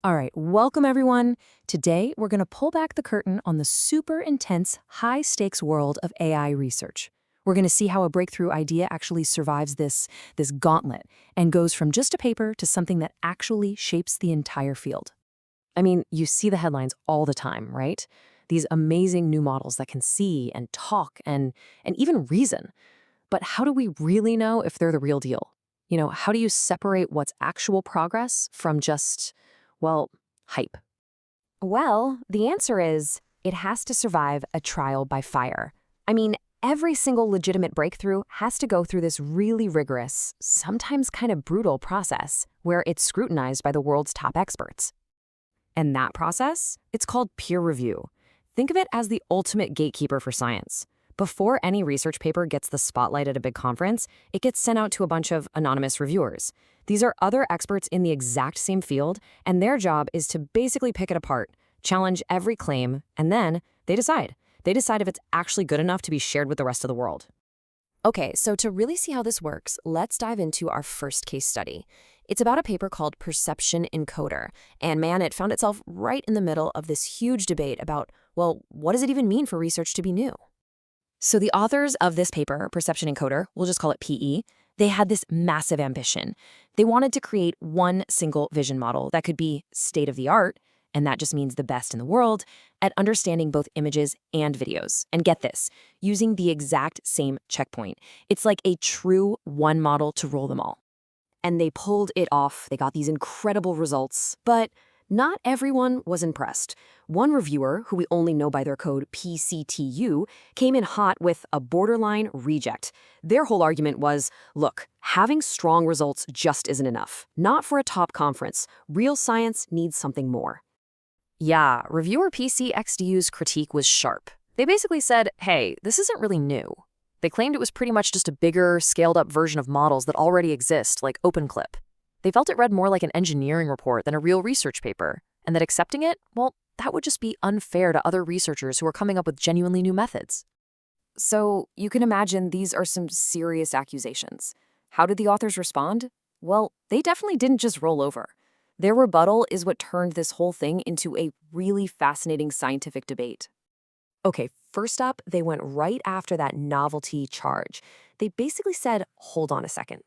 All right, welcome everyone. Today, we're going to pull back the curtain on the super intense, high stakes world of AI research. We're going to see how a breakthrough idea actually survives this gauntlet and goes from just a paper to something that actually shapes the entire field. I mean, you see the headlines all the time, right? These amazing new models that can see and talk and even reason. But how do we really know if they're the real deal? How do you separate what's actual progress from just, well, hype? Well, the answer is it has to survive a trial by fire. I mean, every single legitimate breakthrough has to go through this really rigorous, sometimes kind of brutal process where it's scrutinized by the world's top experts. And that process, it's called peer review. Think of it as the ultimate gatekeeper for science. Before any research paper gets the spotlight at a big conference, it gets sent out to a bunch of anonymous reviewers. These are other experts in the exact same field, and their job is to basically pick it apart, challenge every claim, and then they decide. They decide if it's actually good enough to be shared with the rest of the world. Okay, so to really see how this works, let's dive into our first case study. It's about a paper called Perception Encoder, and man, it found itself right in the middle of this huge debate about, well, what does it even mean for research to be new? So the authors of this paper, Perception Encoder, we'll just call it PE, they had this massive ambition. They wanted to create one single vision model that could be state of the art, and that just means the best in the world, at understanding both images and videos. And get this, using the exact same checkpoint. It's like a true one model to rule them all. And they pulled it off. They got these incredible results, but not everyone was impressed. One reviewer, who we only know by their code PCTU, came in hot with a borderline reject. Their whole argument was, look, having strong results just isn't enough. Not for a top conference. Real science needs something more. Yeah, reviewer PCXDU's critique was sharp. They basically said, hey, this isn't really new. They claimed it was pretty much just a bigger, scaled-up version of models that already exist, like OpenClip. They felt it read more like an engineering report than a real research paper, and that accepting it, well, that would just be unfair to other researchers who are coming up with genuinely new methods. So you can imagine these are some serious accusations. How did the authors respond? Well, they definitely didn't just roll over. Their rebuttal is what turned this whole thing into a really fascinating scientific debate. Okay, first up, they went right after that novelty charge. They basically said, hold on a second.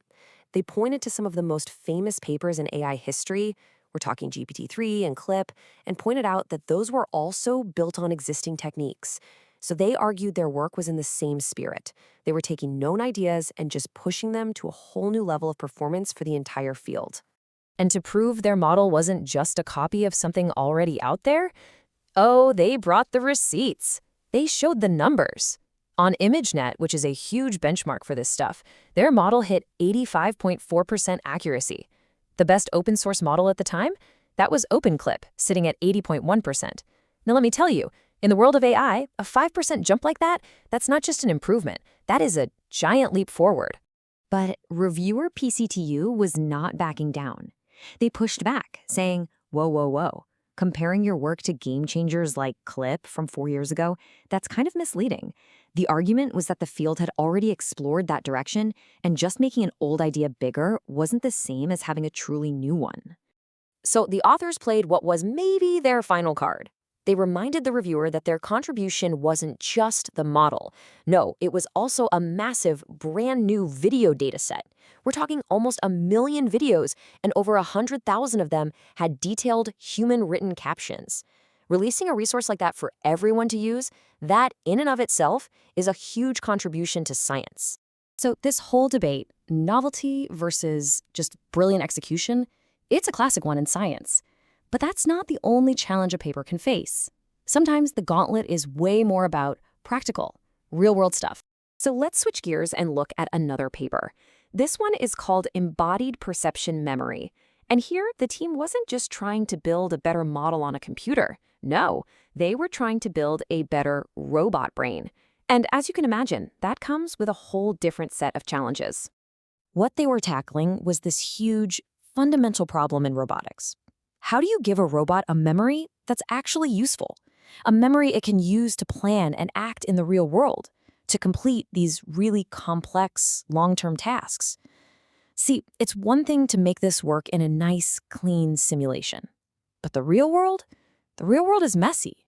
They pointed to some of the most famous papers in AI history, we're talking GPT-3 and CLIP, and pointed out that those were also built on existing techniques. So they argued their work was in the same spirit. They were taking known ideas and just pushing them to a whole new level of performance for the entire field. And to prove their model wasn't just a copy of something already out there, oh, they brought the receipts. They showed the numbers. On ImageNet, which is a huge benchmark for this stuff, their model hit 85.4% accuracy. The best open source model at the time? That was OpenClip, sitting at 80.1%. Now let me tell you, in the world of AI, a 5% jump like that, that's not just an improvement. That is a giant leap forward. But reviewer PCTU was not backing down. They pushed back, saying, whoa, whoa, whoa. Comparing your work to game changers like Clip from 4 years ago, that's kind of misleading. The argument was that the field had already explored that direction, and just making an old idea bigger wasn't the same as having a truly new one. So the authors played what was maybe their final card. They reminded the reviewer that their contribution wasn't just the model. No, it was also a massive, brand new video data set. We're talking almost 1 million videos, and over 100,000 of them had detailed human-written captions. Releasing a resource like that for everyone to use, that in and of itself is a huge contribution to science. So this whole debate, novelty versus just brilliant execution, it's a classic one in science. But that's not the only challenge a paper can face. Sometimes the gauntlet is way more about practical, real-world stuff. So let's switch gears and look at another paper. This one is called Embodied Perception Memory. And here, the team wasn't just trying to build a better model on a computer. No, they were trying to build a better robot brain. And as you can imagine, that comes with a whole different set of challenges. What they were tackling was this huge, fundamental problem in robotics. How do you give a robot a memory that's actually useful? A memory it can use to plan and act in the real world, to complete these really complex, long-term tasks. See, it's one thing to make this work in a nice, clean simulation. But the real world? The real world is messy.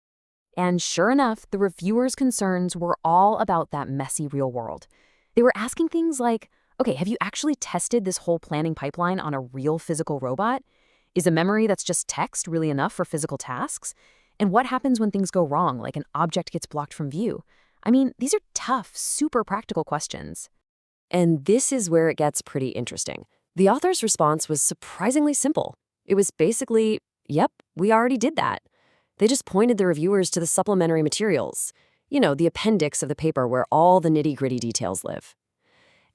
And sure enough, the reviewers' concerns were all about that messy real world. They were asking things like, okay, have you actually tested this whole planning pipeline on a real physical robot? Is a memory that's just text really enough for physical tasks? And what happens when things go wrong, like an object gets blocked from view? I mean, these are tough, super practical questions. And this is where it gets pretty interesting. The author's response was surprisingly simple. It was basically, yep, we already did that. They just pointed the reviewers to the supplementary materials, the appendix of the paper where all the nitty-gritty details live.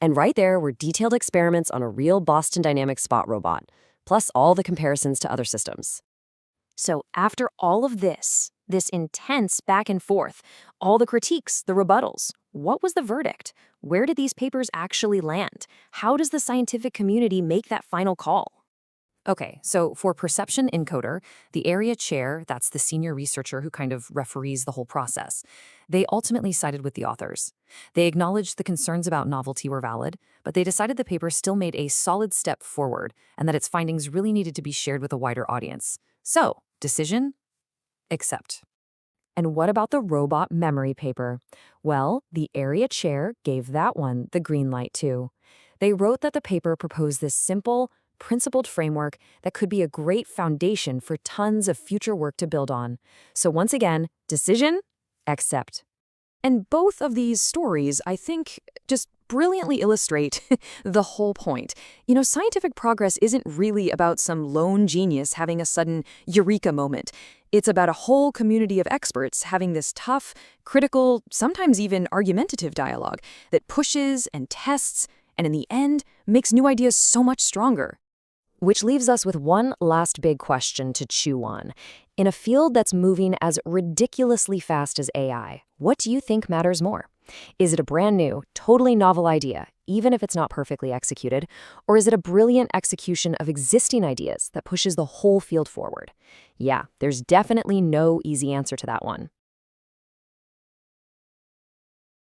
And right there were detailed experiments on a real Boston Dynamics spot robot, plus all the comparisons to other systems. So after all of this intense back and forth, all the critiques, the rebuttals, what was the verdict? Where did these papers actually land? How does the scientific community make that final call? Okay, so for Perception Encoder, the area chair, that's the senior researcher who kind of referees the whole process, they ultimately sided with the authors. They acknowledged the concerns about novelty were valid, but they decided the paper still made a solid step forward and that its findings really needed to be shared with a wider audience. So, decision? Accept. And what about the robot memory paper? Well, the area chair gave that one the green light too. They wrote that the paper proposed this simple, principled framework that could be a great foundation for tons of future work to build on. So once again, decision, accept. And both of these stories, I think, just brilliantly illustrate the whole point. Scientific progress isn't really about some lone genius having a sudden eureka moment. It's about a whole community of experts having this tough, critical, sometimes even argumentative dialogue that pushes and tests, and in the end, makes new ideas so much stronger. Which leaves us with one last big question to chew on. In a field that's moving as ridiculously fast as AI, what do you think matters more? Is it a brand new, totally novel idea, even if it's not perfectly executed? Or is it a brilliant execution of existing ideas that pushes the whole field forward? Yeah, there's definitely no easy answer to that one.